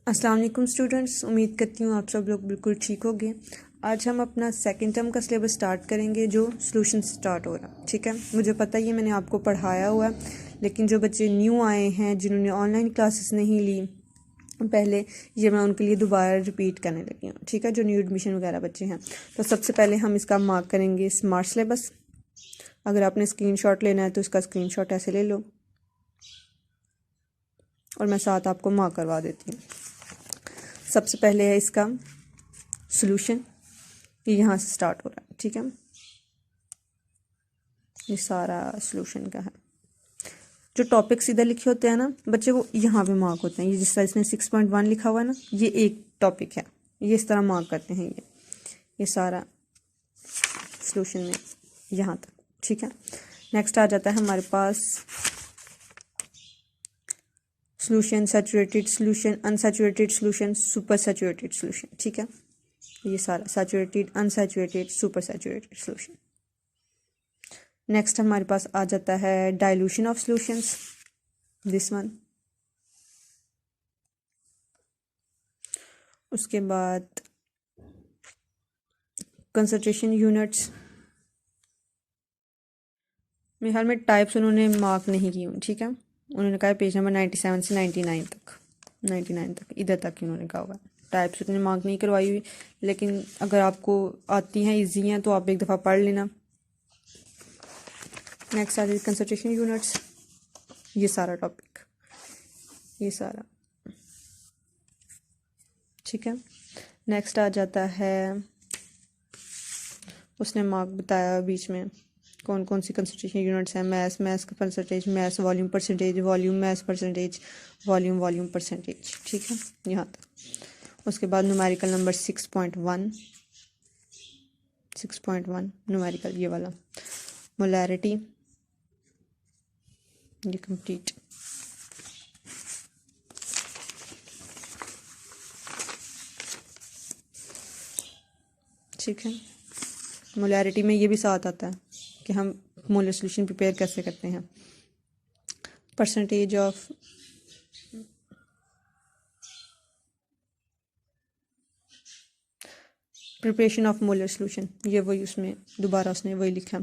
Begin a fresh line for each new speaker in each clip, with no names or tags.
अस्सलाम वालेकुम स्टूडेंट्स, उम्मीद करती हूँ आप सब लोग बिल्कुल ठीक होंगे। आज हम अपना सेकंड टर्म का सिलेबस स्टार्ट करेंगे जो सॉल्यूशन स्टार्ट हो रहा है। ठीक है, मुझे पता ही है मैंने आपको पढ़ाया हुआ है, लेकिन जो बच्चे न्यू आए हैं जिन्होंने ऑनलाइन क्लासेस नहीं ली पहले, ये मैं उनके लिए दोबारा रिपीट करने लगी हूँ। ठीक है, जो न्यू एडमिशन वगैरह बच्चे हैं, तो सबसे पहले हम इसका मार्क करेंगे स्मार्ट सिलेबस। अगर आपने स्क्रीनशॉट लेना है तो इसका स्क्रीनशॉट ऐसे ले लो और मैं साथ आपको मार्क करवा देती हूँ। सबसे पहले है इसका सॉल्यूशन, ये यहाँ से स्टार्ट हो रहा है। ठीक है, ये सारा सॉल्यूशन का है। जो टॉपिक्स इधर लिखे होते हैं ना बच्चे, वो यहाँ पे मार्क होते हैं। ये जिस तरह इसमें 6.1 लिखा हुआ है ना, ये एक टॉपिक है, ये इस तरह मार्क करते हैं। ये सारा सॉल्यूशन में यहाँ तक। ठीक है, नेक्स्ट आ जाता है हमारे पास solution, saturated solution, unsaturated solution, super saturated solution. ठीक है, ये सारा saturated, unsaturated, super saturated solution. Next हमारे पास आ जाता है dilution of solutions, this one. उसके बाद कंसंट्रेशन यूनिट्स, मेरे ख्याल में टाइप्स उन्होंने मार्क नहीं की। ठीक है, उन्होंने कहा पेज नंबर 97 से 99 तक इधर तक ही उन्होंने कहा होगा। टाइप्स उन्होंने मार्क नहीं करवाई हुई, लेकिन अगर आपको आती हैं, इजी हैं, तो आप एक दफ़ा पढ़ लेना। नेक्स्ट आ जाए कंसंट्रेशन यूनिट्स, ये सारा टॉपिक, ये सारा। ठीक है, नेक्स्ट आ जाता है, उसने मार्क बताया बीच में कौन कौन सी कंसंट्रेशन यूनिट्स हैं। मैस का percentage, mass volume percentage, volume mass percentage, volume percentage. ठीक है, यहाँ तक। उसके बाद न्यूमेरिकल नंबर 6.1 न्यूमेरिकल ये वाला, मोलैरिटी, ये कंप्लीट। ठीक है, मोलैरिटी में ये भी साथ आता है कि हम मोलर सॉल्यूशन प्रिपेयर कैसे करते हैं। Percentage of preparation of molar solution, ये वही उसमें दोबारा उसने वही लिखा,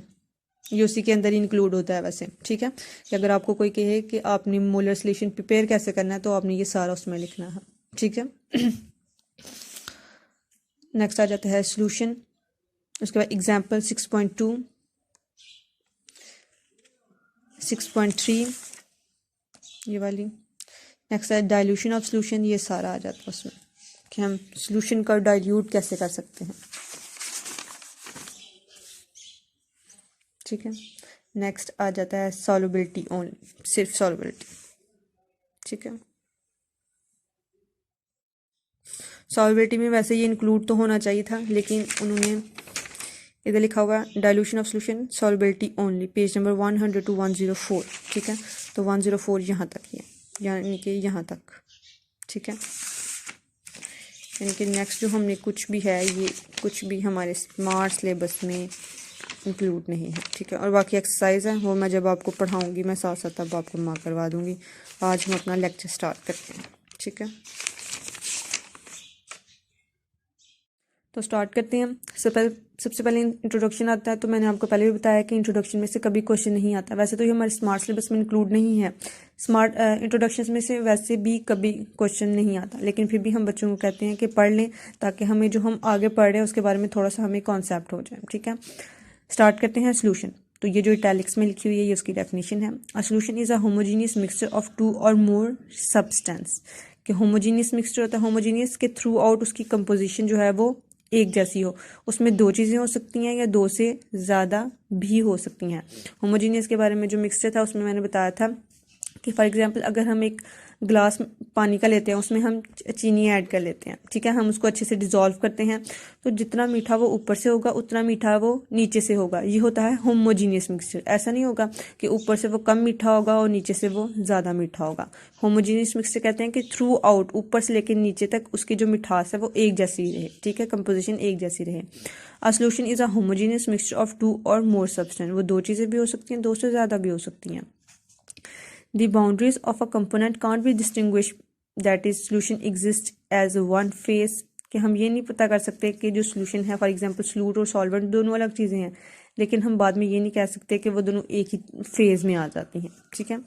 ये उसी के अंदर ही इंक्लूड होता है वैसे। ठीक है, कि अगर आपको कोई कहे कि आपने मोलर सॉल्यूशन प्रिपेयर कैसे करना है, तो आपने ये सारा उसमें लिखना है। ठीक है, नेक्स्ट आ जाता है सॉल्यूशन। उसके बाद एग्जाम्पल 6.2, 6.3 ये वाली। नेक्स्ट है डाइल्यूशन ऑफ सॉल्यूशन, ये सारा आ जाता है उसमें कि हम सॉल्यूशन का डाइल्यूट कैसे कर सकते हैं। ठीक है, नेक्स्ट आ जाता है सॉल्युबिलिटी ओनली, सिर्फ सॉल्युबिलिटी। ठीक है, सॉल्युबिलिटी में वैसे ये इंक्लूड तो होना चाहिए था, लेकिन उन्होंने इधर लिखा हुआ है dilution of solution solubility only, page number 100 to 104। ठीक है, तो 104 यहाँ तक ही है, यानी कि यहाँ तक। ठीक है, यानी कि नेक्स्ट जो हमने कुछ भी है, ये कुछ भी हमारे स्मार्ट सिलेबस में इंक्लूड नहीं है। ठीक है, और बाकी एक्सरसाइज है वो मैं जब आपको पढ़ाऊँगी मैं साथ साथ तब आपको मार्क करवा दूँगी। आज हम अपना लेक्चर स्टार्ट करते हैं। ठीक है, तो स्टार्ट करते हैं। सबसे पहले इंट्रोडक्शन आता है, तो मैंने आपको पहले भी बताया कि इंट्रोडक्शन में से कभी क्वेश्चन नहीं आता। वैसे तो ये हमारे स्मार्ट सिलेबस में इंक्लूड नहीं है, स्मार्ट इंट्रोडक्शन में से वैसे भी कभी क्वेश्चन नहीं आता, लेकिन फिर भी हम बच्चों को कहते हैं कि पढ़ लें, ताकि हमें जो हम आगे पढ़ रहे हैं उसके बारे में थोड़ा सा हमें कॉन्सेप्ट हो जाए। ठीक है, स्टार्ट करते हैं सॉल्यूशन। तो ये जो इटैलिक्स में लिखी हुई है, ये उसकी डेफिनेशन है। A solution is a homogeneous mixture of 2 और मोर सब्सटेंस। कि होमोजीनियस मिक्सचर होता है, होमोजीनियस के थ्रू आउट उसकी कंपोजिशन जो है वो एक जैसी हो। उसमें दो चीज़ें हो सकती हैं या दो से ज़्यादा भी हो सकती हैं। होमोजीनियस के बारे में जो मिक्सचर था उसमें मैंने बताया था कि फॉर एग्जांपल अगर हम एक ग्लास पानी का लेते हैं, उसमें हम चीनी ऐड कर लेते हैं। ठीक है, हम उसको अच्छे से डिज़ोल्व करते हैं, तो जितना मीठा वो ऊपर से होगा उतना मीठा वो नीचे से होगा। ये होता है होमोजीनियस मिक्सचर। ऐसा नहीं होगा कि ऊपर से वो कम मीठा होगा और नीचे से वो ज़्यादा मीठा होगा। होमोजीनियस मिक्सचर कहते हैं कि थ्रू आउट, ऊपर से लेकर नीचे तक उसकी जो मिठास है वो एक जैसी रहे। ठीक है, कंपोजिशन एक जैसी रहे। A solution is a homogeneous mixture of 2 और मोर सब्सटेंस। वो दो चीज़ें भी हो सकती हैं, दो से ज़्यादा भी हो सकती हैं। The boundaries of a component can't be distinguished that is solution exist as one phase, कि हम ये नहीं पता कर सकते कि जो सोल्यूशन है, फॉर एग्जांपल सोल्यूट और सॉल्वेंट दोनों अलग चीज़ें हैं, लेकिन हम बाद में ये नहीं कह सकते कि वो दोनों एक ही फेज में आ जाती हैं, ठीक है।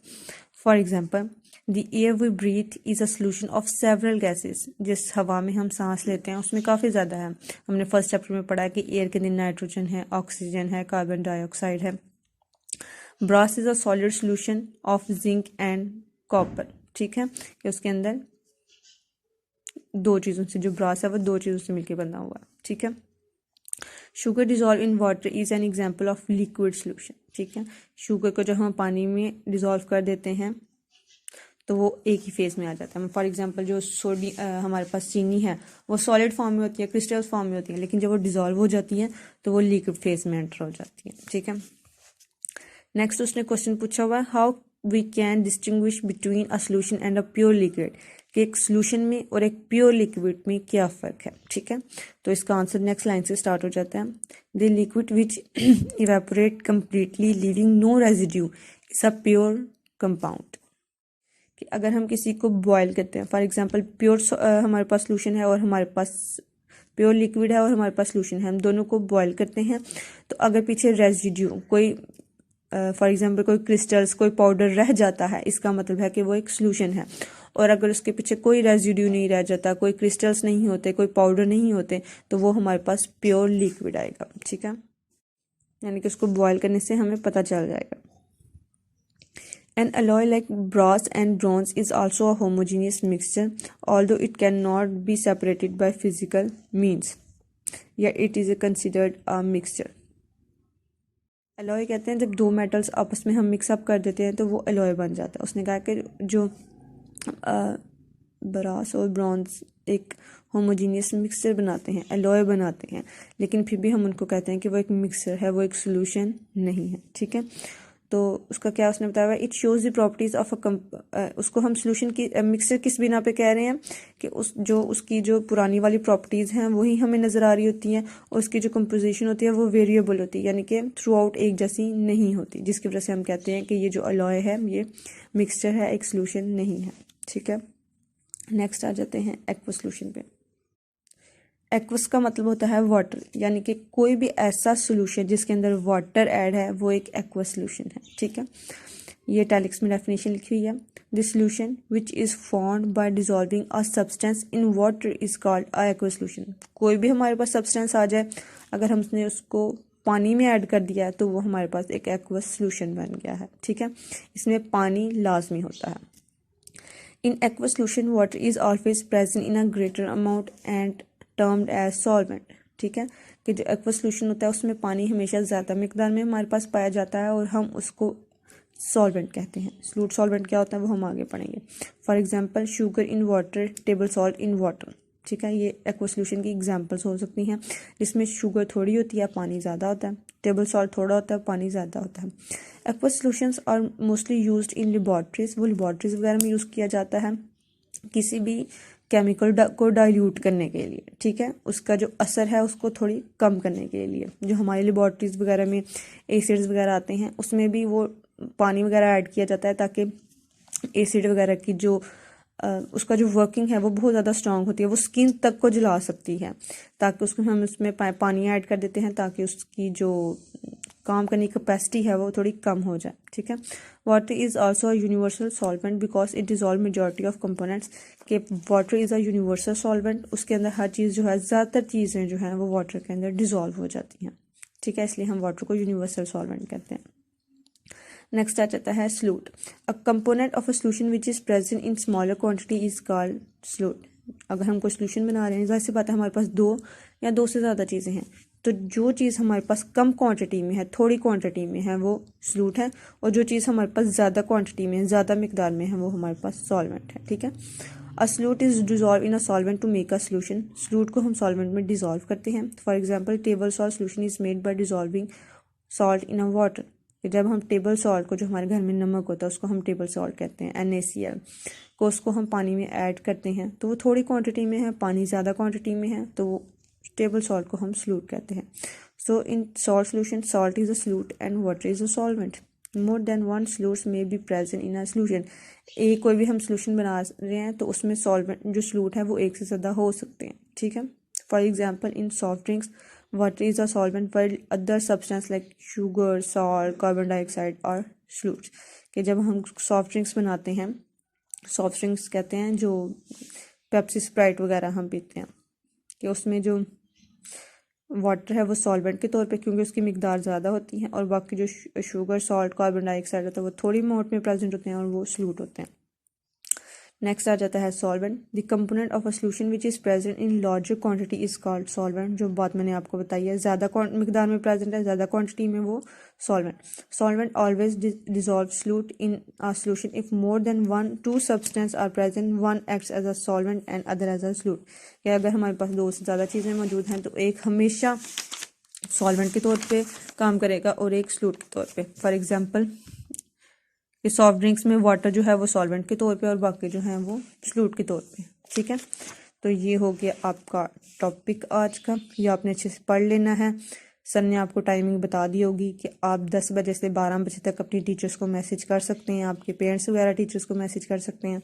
For example the air we breathe is a solution of several gases, जिस हवा में हम सांस लेते हैं उसमें काफ़ी ज़्यादा है। हमने फर्स्ट चैप्टर में पढ़ा कि एयर के अंदर नाइट्रोजन है, ऑक्सीजन है, कार्बन डाइऑक्साइड है। Brass is a solid solution of zinc and copper, ठीक है, कि उसके अंदर दो चीज़ों से, जो ब्रास है वो दो चीज़ों से मिलकर बना हुआ है, ठीक है। Sugar dissolve in water is an example of liquid solution, ठीक है। शुगर को जब हम पानी में डिजॉल्व कर देते हैं तो वो एक ही फेज में आ जाता है। फॉर एग्जांपल जो हमारे पास चीनी है वो सॉलिड फॉर्म में होती है, क्रिस्टल फॉर्म में होती है, लेकिन जब वो डिजॉल्व हो जाती है तो वो लिक्विड फेज में एंटर हो जाती है, ठीक है। नेक्स्ट उसने क्वेश्चन पूछा हुआ है how we can distinguish between a solution and a pure liquid, कि एक सोल्यूशन में और एक प्योर लिक्विड में क्या फ़र्क है, ठीक है। तो इसका आंसर नेक्स्ट लाइन से स्टार्ट हो जाता है, the liquid which evaporate completely leaving no residue is a pure compound, कि अगर हम किसी को बॉयल करते हैं, फॉर एग्जांपल प्योर हमारे पास सोल्यूशन है और हमारे पास प्योर लिक्विड है और हमारे पास सोल्यूशन है, हम दोनों को बॉयल करते हैं, तो अगर पीछे रेजिड्यू कोई फॉर एग्जांपल कोई क्रिस्टल्स कोई पाउडर रह जाता है, इसका मतलब है कि वो एक सोल्यूशन है। और अगर उसके पीछे कोई रेजिड्यू नहीं रह जाता, कोई क्रिस्टल्स नहीं होते, कोई पाउडर नहीं होते, तो वो हमारे पास प्योर लिक्विड आएगा, ठीक है। यानी कि उसको बॉयल करने से हमें पता चल जाएगा। An alloy like brass and bronze is also a homogeneous mixture, although it cannot be separated by physical means. Yet it is considered a mixture. alloy कहते हैं जब दो मेटल्स आपस में हम मिक्सअप कर देते हैं तो वो alloy बन जाता है। उसने कहा कि जो ब्रास और ब्रॉन्ज एक होमोजीनियस मिक्सचर बनाते हैं, alloy बनाते हैं, लेकिन फिर भी हम उनको कहते हैं कि वो एक मिक्सचर है, वो एक सोल्यूशन नहीं है, ठीक है। तो उसका क्या उसने बताया, it shows the properties of उसको हम सोल्यूशन की मिक्सचर किस बिना पे कह रहे हैं कि उसकी जो पुरानी वाली प्रॉपर्टीज़ हैं वही हमें नज़र आ रही होती हैं, और उसकी जो कंपोजिशन होती है वो वेरिएबल होती है, यानी कि थ्रू आउट एक जैसी नहीं होती, जिसकी वजह से हम कहते हैं कि ये जो अलॉय है ये मिक्सचर है, एक सोल्यूशन नहीं है, ठीक है। नेक्स्ट आ जाते हैं एक्वस सोल्यूशन पे। एक्वस का मतलब होता है वाटर, यानी कि कोई भी ऐसा सोल्यूशन जिसके अंदर वाटर ऐड है वो एक एक्वस सोल्यूशन है, ठीक है। ये इटैलिक्स में डेफिनेशन लिखी हुई है, the solution which is formed by dissolving a substance in water is called a aqueous solution. कोई भी हमारे पास सब्सटेंस आ जाए, अगर हमने उसको पानी में ऐड कर दिया है तो वो हमारे पास एक एक्वस सोल्यूशन बन गया है, ठीक है। इसमें पानी लाजमी होता है। In aqueous solution water is always present in a greater amount and termed as solvent, ठीक है, कि जो एक्वस सोल्यूशन होता है उसमें पानी हमेशा ज़्यादा मिकदार में हमारे पास पाया जाता है और हम उसको सॉल्वेंट कहते हैं। सोल्यूट सॉल्वेंट क्या होता है वो हम आगे पढ़ेंगे। For example sugar in water, table salt in water, ठीक है। ये एक्वस सोल्यूशन की एग्जांपल्स हो सकती हैं, जिसमें शुगर थोड़ी होती है, पानी ज़्यादा होता है, टेबल सॉल्ट थोड़ा होता है, पानी ज़्यादा होता है। Aqueous solutions are mostly used in laboratories, वो लेबॉर्ट्रीज वगैरह में यूज़ किया जाता है किसी भी केमिकल को डाइल्यूट करने के लिए, ठीक है, उसका जो असर है उसको थोड़ी कम करने के लिए। जो हमारी लेबॉर्ट्रीज वगैरह में एसिड्स वगैरह आते हैं उसमें भी वो पानी वगैरह ऐड किया जाता है ताकि एसिड वगैरह की जो उसका जो वर्किंग है वो बहुत ज़्यादा स्ट्रांग होती है, वो स्किन तक को जला सकती है, ताकि उसको हम उसमें पानी ऐड कर देते हैं ताकि उसकी जो काम करने की कैपेसिटी है वो थोड़ी कम हो जाए, ठीक है। Water is also a universal solvent because it dissolve majority of components, के water is a universal solvent, उसके अंदर हर चीज़ जो है, ज़्यादातर चीज़ें जो हैं वो वाटर के अंदर डिजॉल्व हो जाती हैं, ठीक है, इसलिए हम वाटर को यूनिवर्सल सॉल्वेंट कहते हैं। नेक्स्ट आ जाता है solute, a component of a solution which is present in smaller quantity is called solute. अगर हम कोई सोल्यूशन बना रहे हैं, जाहिर सी बात है हमारे पास दो या दो से ज़्यादा चीज़ें हैं, तो जो चीज़ हमारे पास कम क्वांटिटी में है, थोड़ी क्वांटिटी में है, वो सॉल्यूट है, और जो चीज़ हमारे पास ज़्यादा क्वांटिटी में है, ज़्यादा मिकदार में है, वो हमारे पास सॉल्वेंट है, ठीक है। A solute is dissolve in a solvent to make a solution, solute को हम सॉल्वेंट में डिजॉल्व करते हैं। For example table salt solution is made by dissolving salt in a water, कि जब हम टेबल सॉल्ट को, जो हमारे घर में नमक होता है उसको हम टेबल सॉल्ट कहते हैं, NaCl को, उसको हम पानी में ऐड करते हैं तो वो थोड़ी क्वांटिटी में है, पानी ज़्यादा क्वांटिटी में है, तो वो टेबल सॉल्ट को हम सॉल्यूट कहते हैं। So in salt solution salt is a solute and water is a solvent. More than one solutes may be present in a solution. एक कोई भी हम सोल्यूशन बना रहे हैं तो उसमें सॉल्वेंट जो सॉल्यूट है वो एक से ज़्यादा हो सकते हैं, ठीक है। For example in soft drinks water is a solvent while other substance like sugar, salt, carbon dioxide और सॉल्यूट्स। कि जब हम सॉफ्ट ड्रिंक्स बनाते हैं, सॉफ्ट ड्रिंक्स कहते हैं जो पेप्सी, स्प्राइट वगैरह हम पीते हैं, कि उसमें जो वाटर है वो सॉल्वेंट के तौर पे, क्योंकि उसकी मिकदार ज़्यादा होती है, और बाकी जो शुगर, सॉल्ट, कार्बन डाइऑक्साइड होता है वो थोड़ी अमाउंट में प्रेजेंट होते हैं और वो सॉल्यूट होते हैं। नेक्स्ट आ जाता है solvent. The component of a solution which is present in larger quantity is called solvent. जो बात मैंने आपको बताई है, ज़्यादा मिकदार में प्रेजेंट है, ज़्यादा क्वांटिटी में, वो solvent. Solvent always dissolve solute in a solution if more than one two substance are present, one acts as a solvent and other as a solute. कि अगर हमारे पास दो से ज़्यादा चीज़ें मौजूद हैं तो एक हमेशा सॉल्वेंट के तौर पे काम करेगा और एक सॉल्यूट के तौर पे। फॉर एग्जांपल कि सॉफ्ट ड्रिंक्स में वाटर जो है वो सॉल्वेंट के तौर पे और बाकी जो है वो सॉल्यूट के तौर पे, ठीक है। तो ये हो गया आपका टॉपिक आज का, ये आपने अच्छे से पढ़ लेना है। सर ने आपको टाइमिंग बता दी होगी कि आप 10 बजे से 12 बजे तक अपनी टीचर्स को मैसेज कर सकते हैं, आपके पेरेंट्स वगैरह टीचर्स को मैसेज कर सकते हैं,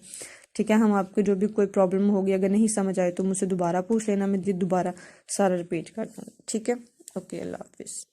ठीक है। हम आपको जो भी कोई प्रॉब्लम होगी, अगर नहीं समझ आए तो मुझसे दोबारा पूछ लेना, मैं दोबारा सारा रिपीट कर दूँगी, ठीक है। ओके, अल्लाह हाफिज़।